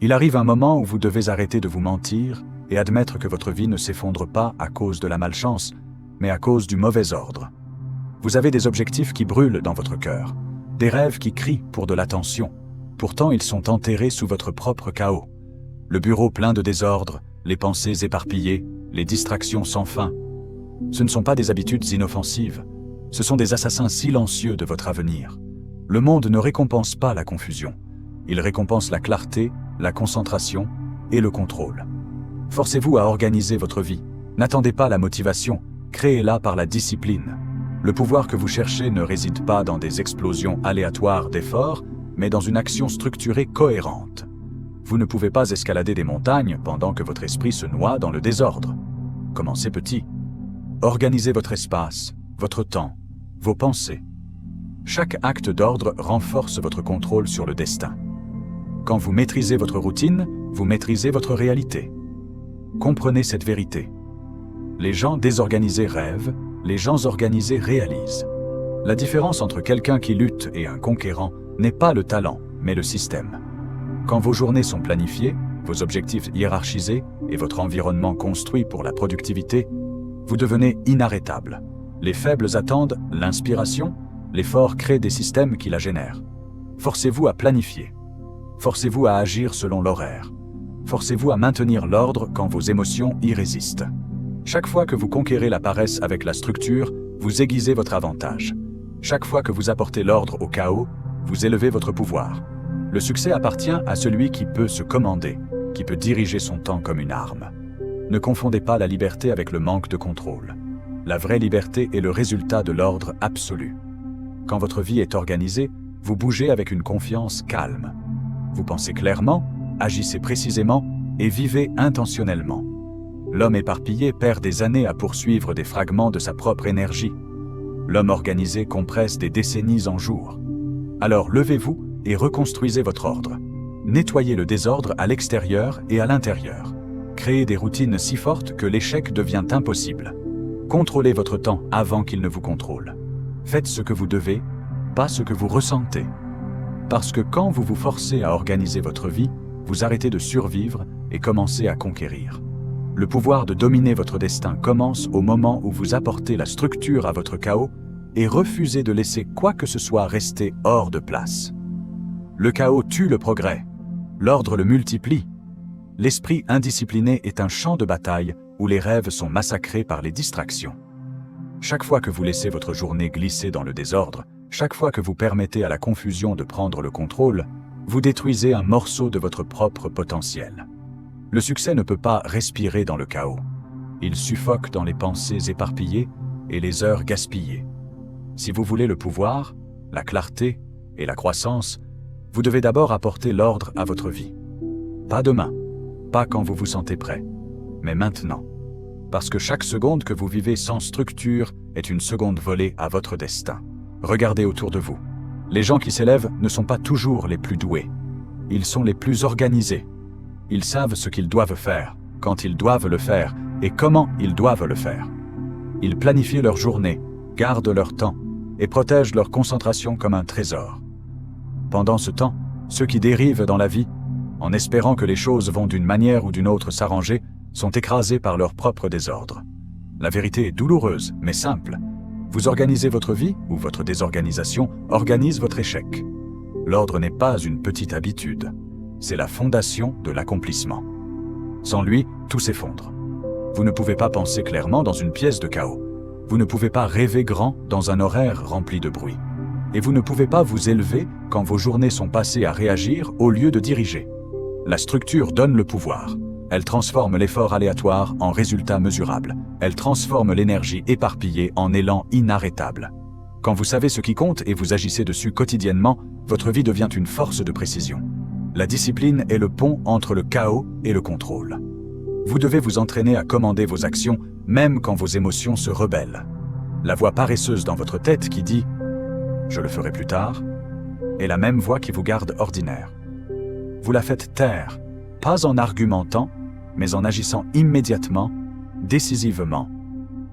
Il arrive un moment où vous devez arrêter de vous mentir et admettre que votre vie ne s'effondre pas à cause de la malchance, mais à cause du mauvais ordre. Vous avez des objectifs qui brûlent dans votre cœur, des rêves qui crient pour de l'attention. Pourtant, ils sont enterrés sous votre propre chaos. Le bureau plein de désordre, les pensées éparpillées, les distractions sans fin. Ce ne sont pas des habitudes inoffensives, ce sont des assassins silencieux de votre avenir. Le monde ne récompense pas la confusion. Il récompense la clarté, la concentration et le contrôle. Forcez-vous à organiser votre vie. N'attendez pas la motivation, créez-la par la discipline. Le pouvoir que vous cherchez ne réside pas dans des explosions aléatoires d'efforts, mais dans une action structurée cohérente. Vous ne pouvez pas escalader des montagnes pendant que votre esprit se noie dans le désordre. Commencez petit. Organisez votre espace, votre temps, vos pensées. Chaque acte d'ordre renforce votre contrôle sur le destin. Quand vous maîtrisez votre routine, vous maîtrisez votre réalité. Comprenez cette vérité. Les gens désorganisés rêvent, les gens organisés réalisent. La différence entre quelqu'un qui lutte et un conquérant n'est pas le talent, mais le système. Quand vos journées sont planifiées, vos objectifs hiérarchisés et votre environnement construit pour la productivité, vous devenez inarrêtable. Les faibles attendent l'inspiration, les forts créent des systèmes qui la génèrent. Forcez-vous à planifier. Forcez-vous à agir selon l'horaire. Forcez-vous à maintenir l'ordre quand vos émotions y résistent. Chaque fois que vous conquérez la paresse avec la structure, vous aiguisez votre avantage. Chaque fois que vous apportez l'ordre au chaos, vous élevez votre pouvoir. Le succès appartient à celui qui peut se commander, qui peut diriger son temps comme une arme. Ne confondez pas la liberté avec le manque de contrôle. La vraie liberté est le résultat de l'ordre absolu. Quand votre vie est organisée, vous bougez avec une confiance calme. Vous pensez clairement, agissez précisément et vivez intentionnellement. L'homme éparpillé perd des années à poursuivre des fragments de sa propre énergie. L'homme organisé compresse des décennies en jours. Alors levez-vous et reconstruisez votre ordre. Nettoyez le désordre à l'extérieur et à l'intérieur. Créez des routines si fortes que l'échec devient impossible. Contrôlez votre temps avant qu'il ne vous contrôle. Faites ce que vous devez, pas ce que vous ressentez. Parce que quand vous vous forcez à organiser votre vie, vous arrêtez de survivre et commencez à conquérir. Le pouvoir de dominer votre destin commence au moment où vous apportez la structure à votre chaos et refusez de laisser quoi que ce soit rester hors de place. Le chaos tue le progrès. L'ordre le multiplie. L'esprit indiscipliné est un champ de bataille où les rêves sont massacrés par les distractions. Chaque fois que vous laissez votre journée glisser dans le désordre, chaque fois que vous permettez à la confusion de prendre le contrôle, vous détruisez un morceau de votre propre potentiel. Le succès ne peut pas respirer dans le chaos. Il suffoque dans les pensées éparpillées et les heures gaspillées. Si vous voulez le pouvoir, la clarté et la croissance, vous devez d'abord apporter l'ordre à votre vie. Pas demain, pas quand vous vous sentez prêt, mais maintenant. Parce que chaque seconde que vous vivez sans structure est une seconde volée à votre destin. Regardez autour de vous. Les gens qui s'élèvent ne sont pas toujours les plus doués. Ils sont les plus organisés. Ils savent ce qu'ils doivent faire, quand ils doivent le faire et comment ils doivent le faire. Ils planifient leur journée, gardent leur temps et protègent leur concentration comme un trésor. Pendant ce temps, ceux qui dérivent dans la vie, en espérant que les choses vont d'une manière ou d'une autre s'arranger, sont écrasés par leur propre désordre. La vérité est douloureuse, mais simple. Vous organisez votre vie ou votre désorganisation organise votre échec. L'ordre n'est pas une petite habitude. C'est la fondation de l'accomplissement. Sans lui, tout s'effondre. Vous ne pouvez pas penser clairement dans une pièce de chaos. Vous ne pouvez pas rêver grand dans un horaire rempli de bruit. Et vous ne pouvez pas vous élever quand vos journées sont passées à réagir au lieu de diriger. La structure donne le pouvoir. Elle transforme l'effort aléatoire en résultat mesurable. Elle transforme l'énergie éparpillée en élan inarrêtable. Quand vous savez ce qui compte et vous agissez dessus quotidiennement, votre vie devient une force de précision. La discipline est le pont entre le chaos et le contrôle. Vous devez vous entraîner à commander vos actions, même quand vos émotions se rebellent. La voix paresseuse dans votre tête qui dit « je le ferai plus tard » est la même voix qui vous garde ordinaire. Vous la faites taire, pas en argumentant, mais en agissant immédiatement, décisivement,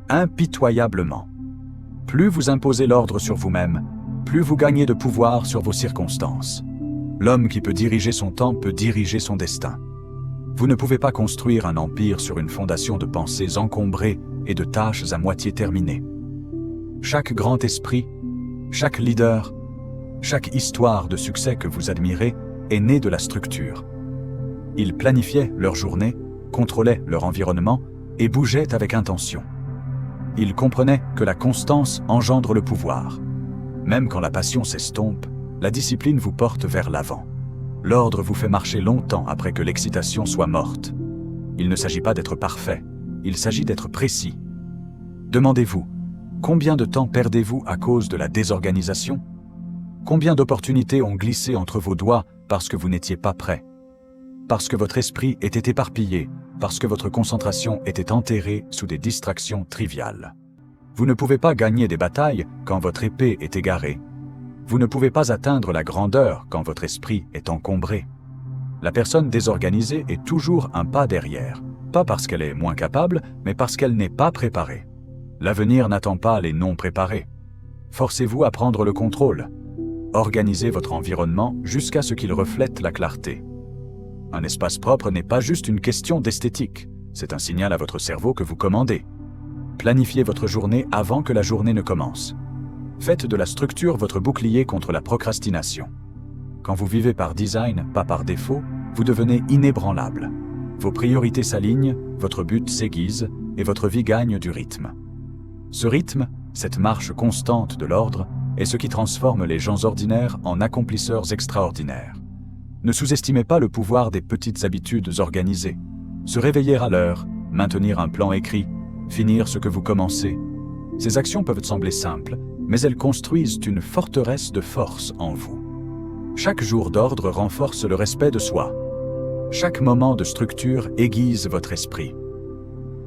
impitoyablement. Plus vous imposez l'ordre sur vous-même, plus vous gagnez de pouvoir sur vos circonstances. L'homme qui peut diriger son temps peut diriger son destin. Vous ne pouvez pas construire un empire sur une fondation de pensées encombrées et de tâches à moitié terminées. Chaque grand esprit, chaque leader, chaque histoire de succès que vous admirez est née de la structure. Ils planifiaient leur journée, contrôlaient leur environnement et bougeaient avec intention. Ils comprenaient que la constance engendre le pouvoir. Même quand la passion s'estompe, la discipline vous porte vers l'avant. L'ordre vous fait marcher longtemps après que l'excitation soit morte. Il ne s'agit pas d'être parfait, il s'agit d'être précis. Demandez-vous, combien de temps perdez-vous à cause de la désorganisation? Combien d'opportunités ont glissé entre vos doigts parce que vous n'étiez pas prêt? Parce que votre esprit était éparpillé, parce que votre concentration était enterrée sous des distractions triviales. Vous ne pouvez pas gagner des batailles quand votre épée est égarée. Vous ne pouvez pas atteindre la grandeur quand votre esprit est encombré. La personne désorganisée est toujours un pas derrière, pas parce qu'elle est moins capable, mais parce qu'elle n'est pas préparée. L'avenir n'attend pas les non préparés. Forcez-vous à prendre le contrôle. Organisez votre environnement jusqu'à ce qu'il reflète la clarté. Un espace propre n'est pas juste une question d'esthétique, c'est un signal à votre cerveau que vous commandez. Planifiez votre journée avant que la journée ne commence. Faites de la structure votre bouclier contre la procrastination. Quand vous vivez par design, pas par défaut, vous devenez inébranlable. Vos priorités s'alignent, votre but s'aiguise et votre vie gagne du rythme. Ce rythme, cette marche constante de l'ordre, est ce qui transforme les gens ordinaires en accomplisseurs extraordinaires. Ne sous-estimez pas le pouvoir des petites habitudes organisées. Se réveiller à l'heure, maintenir un plan écrit, finir ce que vous commencez. Ces actions peuvent sembler simples, mais elles construisent une forteresse de force en vous. Chaque jour d'ordre renforce le respect de soi. Chaque moment de structure aiguise votre esprit.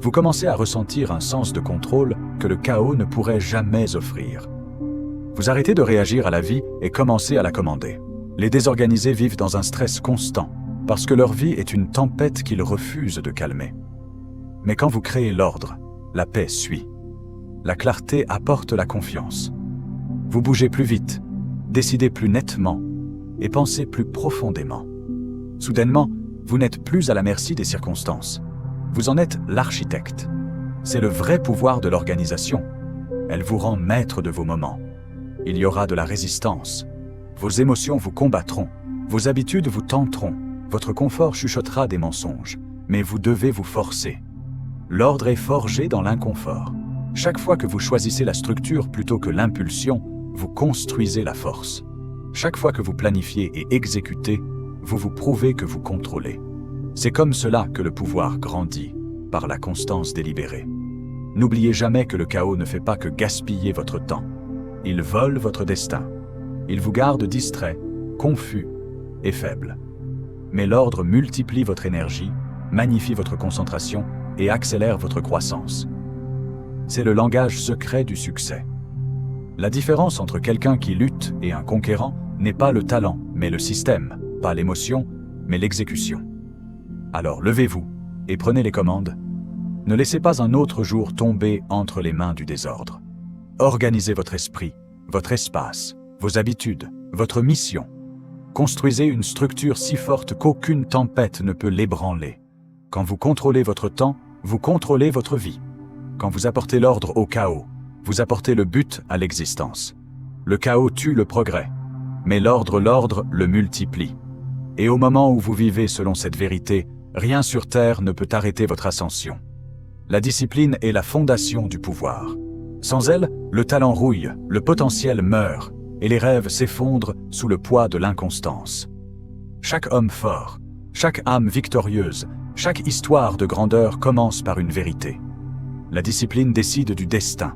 Vous commencez à ressentir un sens de contrôle que le chaos ne pourrait jamais offrir. Vous arrêtez de réagir à la vie et commencez à la commander. Les désorganisés vivent dans un stress constant, parce que leur vie est une tempête qu'ils refusent de calmer. Mais quand vous créez l'ordre, la paix suit. La clarté apporte la confiance. Vous bougez plus vite, décidez plus nettement et pensez plus profondément. Soudainement, vous n'êtes plus à la merci des circonstances. Vous en êtes l'architecte. C'est le vrai pouvoir de l'organisation. Elle vous rend maître de vos moments. Il y aura de la résistance. Vos émotions vous combattront. Vos habitudes vous tenteront. Votre confort chuchotera des mensonges. Mais vous devez vous forcer. L'ordre est forgé dans l'inconfort. Chaque fois que vous choisissez la structure plutôt que l'impulsion, vous construisez la force. Chaque fois que vous planifiez et exécutez, vous vous prouvez que vous contrôlez. C'est comme cela que le pouvoir grandit, par la constance délibérée. N'oubliez jamais que le chaos ne fait pas que gaspiller votre temps. Il vole votre destin. Il vous garde distrait, confus et faible. Mais l'ordre multiplie votre énergie, magnifie votre concentration et accélère votre croissance. C'est le langage secret du succès. La différence entre quelqu'un qui lutte et un conquérant n'est pas le talent, mais le système, pas l'émotion, mais l'exécution. Alors levez-vous et prenez les commandes. Ne laissez pas un autre jour tomber entre les mains du désordre. Organisez votre esprit, votre espace, vos habitudes, votre mission. Construisez une structure si forte qu'aucune tempête ne peut l'ébranler. Quand vous contrôlez votre temps, vous contrôlez votre vie. Quand vous apportez l'ordre au chaos, vous apportez le but à l'existence. Le chaos tue le progrès, mais l'ordre le multiplie. Et au moment où vous vivez selon cette vérité, rien sur terre ne peut arrêter votre ascension. La discipline est la fondation du pouvoir. Sans elle, le talent rouille, le potentiel meurt, et les rêves s'effondrent sous le poids de l'inconstance. Chaque homme fort, chaque âme victorieuse, chaque histoire de grandeur commence par une vérité. La discipline décide du destin.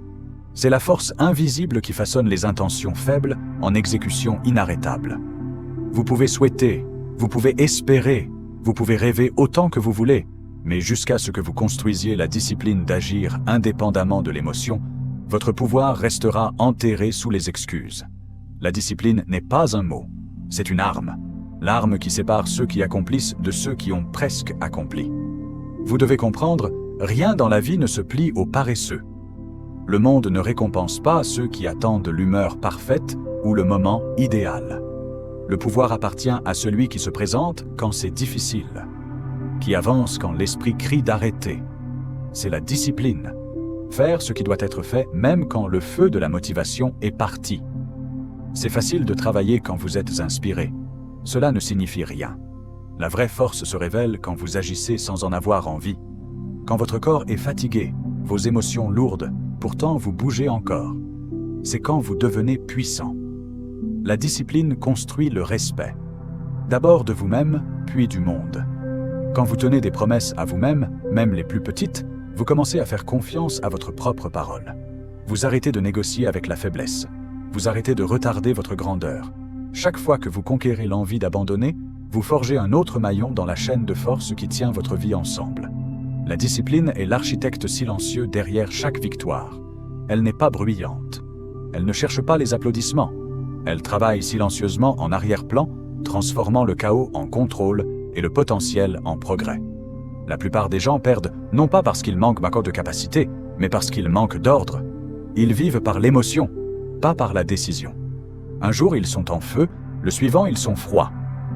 C'est la force invisible qui façonne les intentions faibles en exécution inarrêtable. Vous pouvez souhaiter, vous pouvez espérer, vous pouvez rêver autant que vous voulez, mais jusqu'à ce que vous construisiez la discipline d'agir indépendamment de l'émotion, votre pouvoir restera enterré sous les excuses. La discipline n'est pas un mot, c'est une arme. L'arme qui sépare ceux qui accomplissent de ceux qui ont presque accompli. Vous devez comprendre, rien dans la vie ne se plie aux paresseux. Le monde ne récompense pas ceux qui attendent l'humeur parfaite ou le moment idéal. Le pouvoir appartient à celui qui se présente quand c'est difficile, qui avance quand l'esprit crie d'arrêter. C'est la discipline. Faire ce qui doit être fait même quand le feu de la motivation est parti. C'est facile de travailler quand vous êtes inspiré. Cela ne signifie rien. La vraie force se révèle quand vous agissez sans en avoir envie. Quand votre corps est fatigué, vos émotions lourdes, pourtant vous bougez encore. C'est quand vous devenez puissant. La discipline construit le respect. D'abord de vous-même, puis du monde. Quand vous tenez des promesses à vous-même, même les plus petites, vous commencez à faire confiance à votre propre parole. Vous arrêtez de négocier avec la faiblesse. Vous arrêtez de retarder votre grandeur. Chaque fois que vous conquérez l'envie d'abandonner, vous forgez un autre maillon dans la chaîne de force qui tient votre vie ensemble. La discipline est l'architecte silencieux derrière chaque victoire. Elle n'est pas bruyante. Elle ne cherche pas les applaudissements. Elle travaille silencieusement en arrière-plan, transformant le chaos en contrôle et le potentiel en progrès. La plupart des gens perdent non pas parce qu'ils manquent de capacité, mais parce qu'ils manquent d'ordre. Ils vivent par l'émotion, pas par la décision. Un jour, ils sont en feu, le suivant, ils sont froids.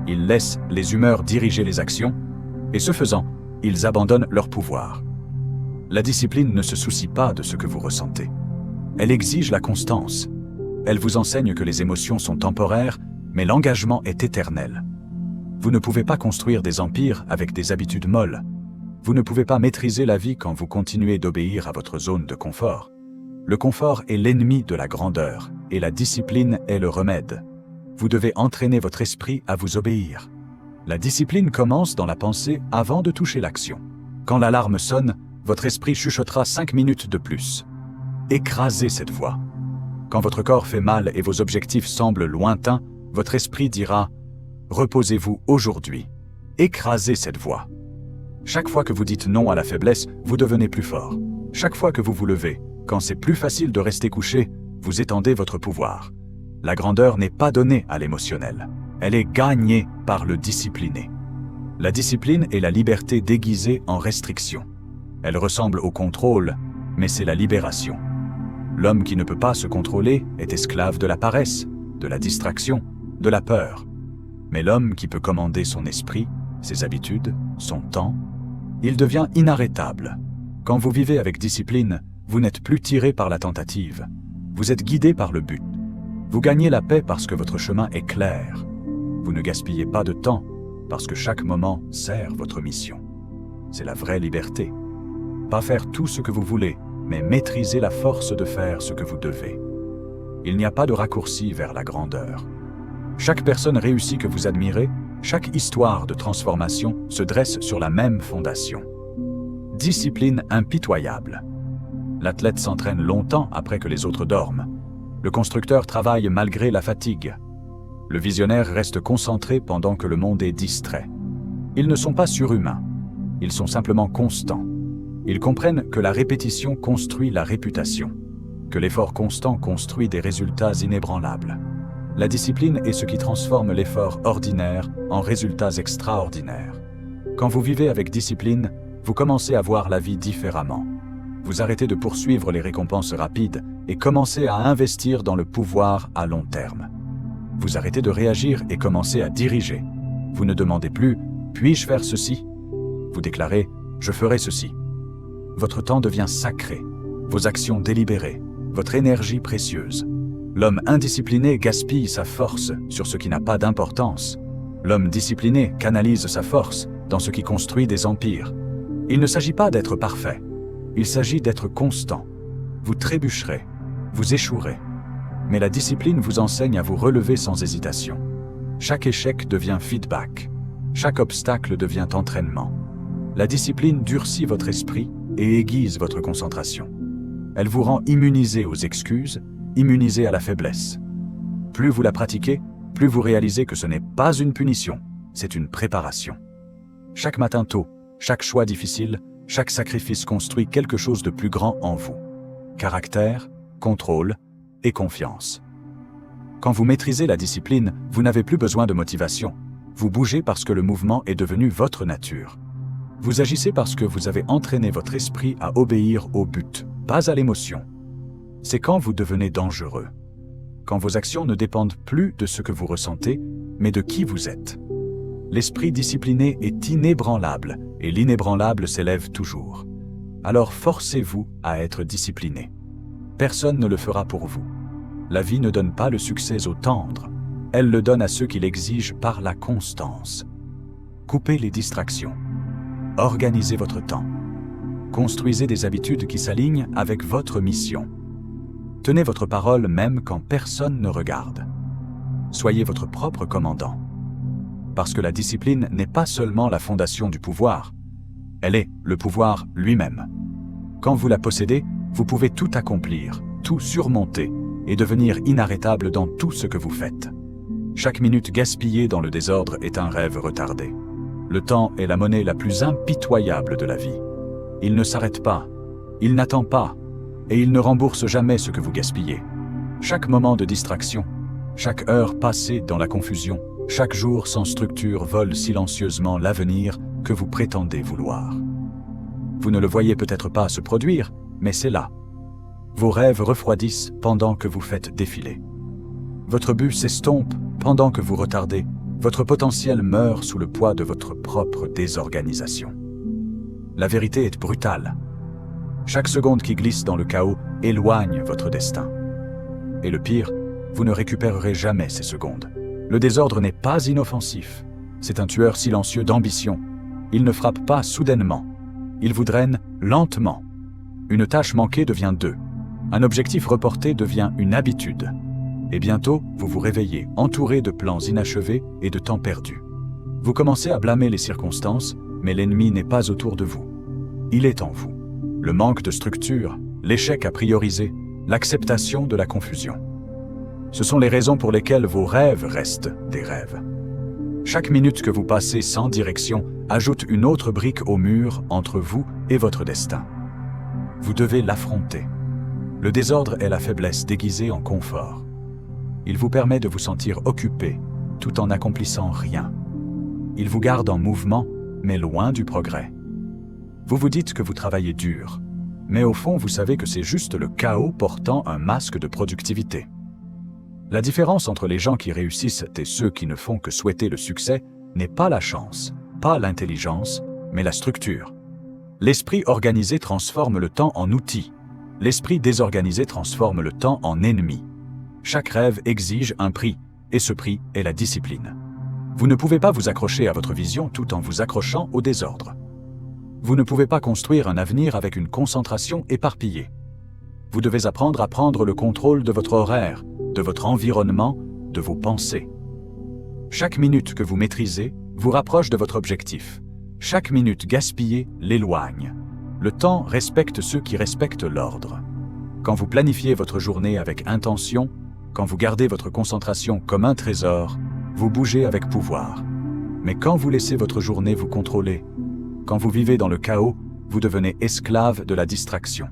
Ils laissent les humeurs diriger les actions, et ce faisant, ils abandonnent leur pouvoir. La discipline ne se soucie pas de ce que vous ressentez. Elle exige la constance. Elle vous enseigne que les émotions sont temporaires, mais l'engagement est éternel. Vous ne pouvez pas construire des empires avec des habitudes molles. Vous ne pouvez pas maîtriser la vie quand vous continuez d'obéir à votre zone de confort. Le confort est l'ennemi de la grandeur, et la discipline est le remède. Vous devez entraîner votre esprit à vous obéir. La discipline commence dans la pensée avant de toucher l'action. Quand l'alarme sonne, votre esprit chuchotera 5 minutes de plus. Écrasez cette voix. Quand votre corps fait mal et vos objectifs semblent lointains, votre esprit dira « Reposez-vous aujourd'hui ». Écrasez cette voix. Chaque fois que vous dites non à la faiblesse, vous devenez plus fort. Chaque fois que vous vous levez, quand c'est plus facile de rester couché, vous étendez votre pouvoir. La grandeur n'est pas donnée à l'émotionnel. Elle est gagnée par le discipliné. La discipline est la liberté déguisée en restriction. Elle ressemble au contrôle, mais c'est la libération. L'homme qui ne peut pas se contrôler est esclave de la paresse, de la distraction, de la peur. Mais l'homme qui peut commander son esprit, ses habitudes, son temps, il devient inarrêtable. Quand vous vivez avec discipline, vous n'êtes plus tiré par la tentative. Vous êtes guidé par le but. Vous gagnez la paix parce que votre chemin est clair. Vous ne gaspillez pas de temps parce que chaque moment sert votre mission. C'est la vraie liberté. Pas faire tout ce que vous voulez, mais maîtriser la force de faire ce que vous devez. Il n'y a pas de raccourci vers la grandeur. Chaque personne réussie que vous admirez, chaque histoire de transformation se dresse sur la même fondation. Discipline impitoyable. L'athlète s'entraîne longtemps après que les autres dorment. Le constructeur travaille malgré la fatigue. Le visionnaire reste concentré pendant que le monde est distrait. Ils ne sont pas surhumains. Ils sont simplement constants. Ils comprennent que la répétition construit la réputation, que l'effort constant construit des résultats inébranlables. La discipline est ce qui transforme l'effort ordinaire en résultats extraordinaires. Quand vous vivez avec discipline, vous commencez à voir la vie différemment. Vous arrêtez de poursuivre les récompenses rapides et commencez à investir dans le pouvoir à long terme. Vous arrêtez de réagir et commencez à diriger. Vous ne demandez plus « puis-je faire ceci ?» Vous déclarez « je ferai ceci ». Votre temps devient sacré, vos actions délibérées, votre énergie précieuse. L'homme indiscipliné gaspille sa force sur ce qui n'a pas d'importance. L'homme discipliné canalise sa force dans ce qui construit des empires. Il ne s'agit pas d'être parfait, il s'agit d'être constant. Vous trébucherez, vous échouerez. Mais la discipline vous enseigne à vous relever sans hésitation. Chaque échec devient feedback. Chaque obstacle devient entraînement. La discipline durcit votre esprit et aiguise votre concentration. Elle vous rend immunisé aux excuses, immunisé à la faiblesse. Plus vous la pratiquez, plus vous réalisez que ce n'est pas une punition, c'est une préparation. Chaque matin tôt, chaque choix difficile, chaque sacrifice construit quelque chose de plus grand en vous. Caractère, contrôle et confiance. Quand vous maîtrisez la discipline, vous n'avez plus besoin de motivation. Vous bougez parce que le mouvement est devenu votre nature. Vous agissez parce que vous avez entraîné votre esprit à obéir au but, pas à l'émotion. C'est quand vous devenez dangereux. Quand vos actions ne dépendent plus de ce que vous ressentez, mais de qui vous êtes. L'esprit discipliné est inébranlable, et l'inébranlable s'élève toujours. Alors forcez-vous à être discipliné. Personne ne le fera pour vous. La vie ne donne pas le succès aux tendres, elle le donne à ceux qui l'exigent par la constance. Coupez les distractions. Organisez votre temps. Construisez des habitudes qui s'alignent avec votre mission. Tenez votre parole même quand personne ne regarde. Soyez votre propre commandant. Parce que la discipline n'est pas seulement la fondation du pouvoir, elle est le pouvoir lui-même. Quand vous la possédez, vous pouvez tout accomplir, tout surmonter et devenir inarrêtable dans tout ce que vous faites. Chaque minute gaspillée dans le désordre est un rêve retardé. Le temps est la monnaie la plus impitoyable de la vie. Il ne s'arrête pas, il n'attend pas, et il ne rembourse jamais ce que vous gaspillez. Chaque moment de distraction, chaque heure passée dans la confusion, chaque jour sans structure vole silencieusement l'avenir que vous prétendez vouloir. Vous ne le voyez peut-être pas se produire, mais c'est là. Vos rêves refroidissent pendant que vous faites défiler. Votre but s'estompe pendant que vous retardez. Votre potentiel meurt sous le poids de votre propre désorganisation. La vérité est brutale. Chaque seconde qui glisse dans le chaos éloigne votre destin. Et le pire, vous ne récupérerez jamais ces secondes. Le désordre n'est pas inoffensif. C'est un tueur silencieux d'ambition. Il ne frappe pas soudainement. Il vous draine lentement. Une tâche manquée devient deux. Un objectif reporté devient une habitude. Et bientôt, vous vous réveillez, entouré de plans inachevés et de temps perdu. Vous commencez à blâmer les circonstances, mais l'ennemi n'est pas autour de vous. Il est en vous. Le manque de structure, l'échec à prioriser, l'acceptation de la confusion. Ce sont les raisons pour lesquelles vos rêves restent des rêves. Chaque minute que vous passez sans direction ajoute une autre brique au mur entre vous et votre destin. Vous devez l'affronter. Le désordre est la faiblesse déguisée en confort. Il vous permet de vous sentir occupé, tout en n'accomplissant rien. Il vous garde en mouvement, mais loin du progrès. Vous vous dites que vous travaillez dur, mais au fond, vous savez que c'est juste le chaos portant un masque de productivité. La différence entre les gens qui réussissent et ceux qui ne font que souhaiter le succès n'est pas la chance, pas l'intelligence, mais la structure. L'esprit organisé transforme le temps en outil. L'esprit désorganisé transforme le temps en ennemi. Chaque rêve exige un prix, et ce prix est la discipline. Vous ne pouvez pas vous accrocher à votre vision tout en vous accrochant au désordre. Vous ne pouvez pas construire un avenir avec une concentration éparpillée. Vous devez apprendre à prendre le contrôle de votre horaire, de votre environnement, de vos pensées. Chaque minute que vous maîtrisez vous rapproche de votre objectif. Chaque minute gaspillée l'éloigne. Le temps respecte ceux qui respectent l'ordre. Quand vous planifiez votre journée avec intention, quand vous gardez votre concentration comme un trésor, vous bougez avec pouvoir. Mais quand vous laissez votre journée vous contrôler, quand vous vivez dans le chaos, vous devenez esclave de la distraction.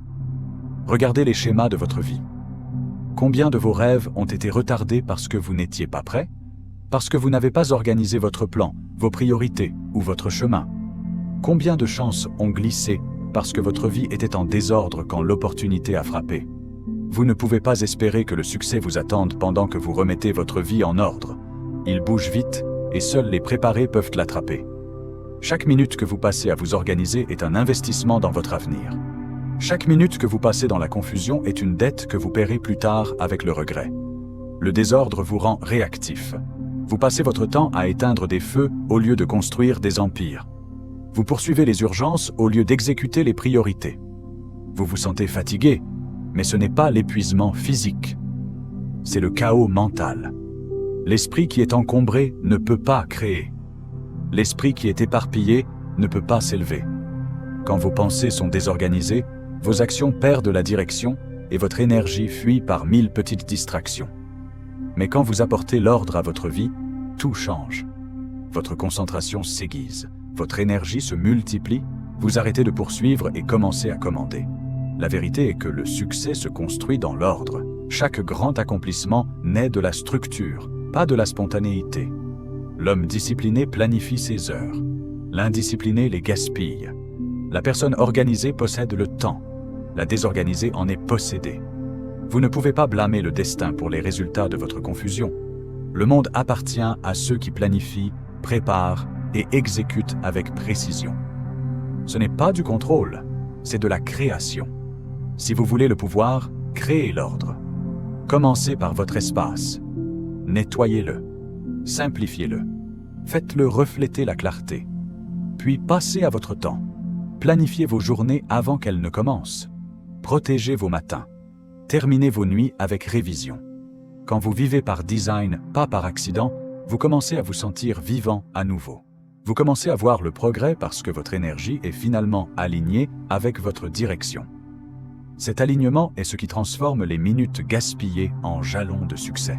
Regardez les schémas de votre vie. Combien de vos rêves ont été retardés parce que vous n'étiez pas prêt? Parce que vous n'avez pas organisé votre plan, vos priorités ou votre chemin? Combien de chances ont glissé parce que votre vie était en désordre quand l'opportunité a frappé? Vous ne pouvez pas espérer que le succès vous attende pendant que vous remettez votre vie en ordre. Il bouge vite et seuls les préparés peuvent l'attraper. Chaque minute que vous passez à vous organiser est un investissement dans votre avenir. Chaque minute que vous passez dans la confusion est une dette que vous paierez plus tard avec le regret. Le désordre vous rend réactif. Vous passez votre temps à éteindre des feux au lieu de construire des empires. Vous poursuivez les urgences au lieu d'exécuter les priorités. Vous vous sentez fatigué, mais ce n'est pas l'épuisement physique. C'est le chaos mental. L'esprit qui est encombré ne peut pas créer. L'esprit qui est éparpillé ne peut pas s'élever. Quand vos pensées sont désorganisées, vos actions perdent la direction et votre énergie fuit par 1000 petites distractions. Mais quand vous apportez l'ordre à votre vie, tout change. Votre concentration s'aiguise, votre énergie se multiplie, vous arrêtez de poursuivre et commencez à commander. La vérité est que le succès se construit dans l'ordre. Chaque grand accomplissement naît de la structure, pas de la spontanéité. L'homme discipliné planifie ses heures. L'indiscipliné les gaspille. La personne organisée possède le temps. La désorganisée en est possédée. Vous ne pouvez pas blâmer le destin pour les résultats de votre confusion. Le monde appartient à ceux qui planifient, préparent et exécutent avec précision. Ce n'est pas du contrôle, c'est de la création. Si vous voulez le pouvoir, créez l'ordre. Commencez par votre espace. Nettoyez-le. Simplifiez-le. Faites-le refléter la clarté. Puis passez à votre temps. Planifiez vos journées avant qu'elles ne commencent. Protégez vos matins. Terminez vos nuits avec révision. Quand vous vivez par design, pas par accident, vous commencez à vous sentir vivant à nouveau. Vous commencez à voir le progrès parce que votre énergie est finalement alignée avec votre direction. Cet alignement est ce qui transforme les minutes gaspillées en jalons de succès.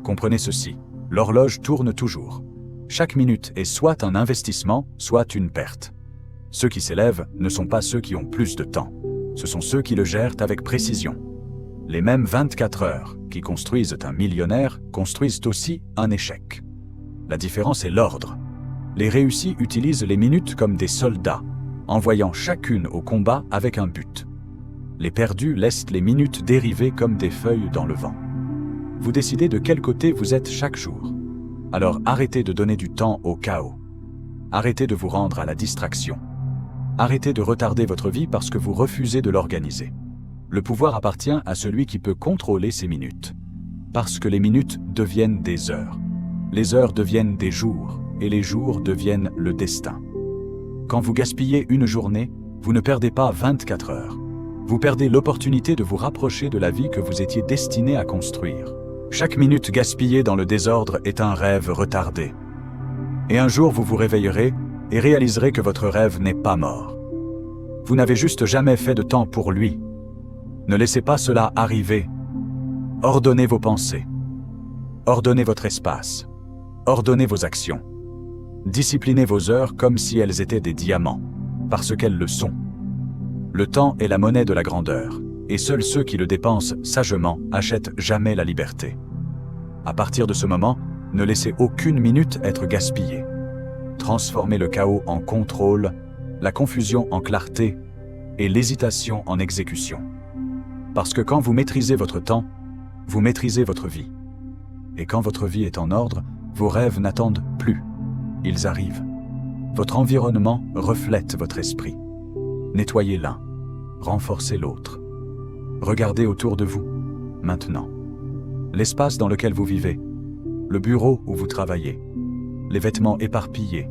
Comprenez ceci, l'horloge tourne toujours. Chaque minute est soit un investissement, soit une perte. Ceux qui s'élèvent ne sont pas ceux qui ont plus de temps. Ce sont ceux qui le gèrent avec précision. Les mêmes 24 heures qui construisent un millionnaire construisent aussi un échec. La différence est l'ordre. Les réussis utilisent les minutes comme des soldats, envoyant chacune au combat avec un but. Les perdus laissent les minutes dériver comme des feuilles dans le vent. Vous décidez de quel côté vous êtes chaque jour. Alors arrêtez de donner du temps au chaos. Arrêtez de vous rendre à la distraction. Arrêtez de retarder votre vie parce que vous refusez de l'organiser. Le pouvoir appartient à celui qui peut contrôler ses minutes. Parce que les minutes deviennent des heures. Les heures deviennent des jours, et les jours deviennent le destin. Quand vous gaspillez une journée, vous ne perdez pas 24 heures. Vous perdez l'opportunité de vous rapprocher de la vie que vous étiez destiné à construire. Chaque minute gaspillée dans le désordre est un rêve retardé. Et un jour vous vous réveillerez et réaliserez que votre rêve n'est pas mort. Vous n'avez juste jamais fait de temps pour lui. Ne laissez pas cela arriver. Ordonnez vos pensées. Ordonnez votre espace. Ordonnez vos actions. Disciplinez vos heures comme si elles étaient des diamants, parce qu'elles le sont. Le temps est la monnaie de la grandeur, et seuls ceux qui le dépensent sagement achètent jamais la liberté. À partir de ce moment, ne laissez aucune minute être gaspillée. Transformez le chaos en contrôle, la confusion en clarté et l'hésitation en exécution. Parce que quand vous maîtrisez votre temps, vous maîtrisez votre vie. Et quand votre vie est en ordre, vos rêves n'attendent plus. Ils arrivent. Votre environnement reflète votre esprit. Nettoyez l'un, renforcez l'autre. Regardez autour de vous, maintenant. L'espace dans lequel vous vivez, le bureau où vous travaillez, les vêtements éparpillés,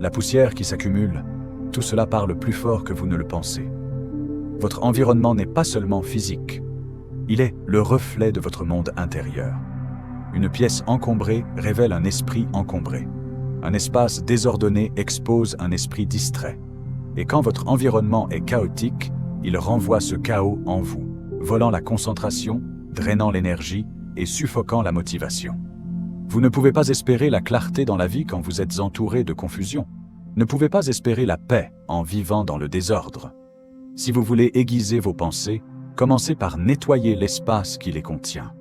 la poussière qui s'accumule, tout cela parle plus fort que vous ne le pensez. Votre environnement n'est pas seulement physique, il est le reflet de votre monde intérieur. Une pièce encombrée révèle un esprit encombré. Un espace désordonné expose un esprit distrait. Et quand votre environnement est chaotique, il renvoie ce chaos en vous, volant la concentration, drainant l'énergie et suffoquant la motivation. Vous ne pouvez pas espérer la clarté dans la vie quand vous êtes entouré de confusion. Ne pouvez pas espérer la paix en vivant dans le désordre. Si vous voulez aiguiser vos pensées, commencez par nettoyer l'espace qui les contient.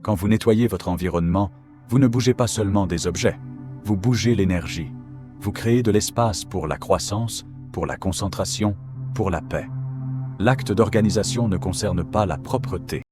Quand vous nettoyez votre environnement, vous ne bougez pas seulement des objets, vous bougez l'énergie. Vous créez de l'espace pour la croissance, pour la concentration, pour la paix. L'acte d'organisation ne concerne pas la propreté.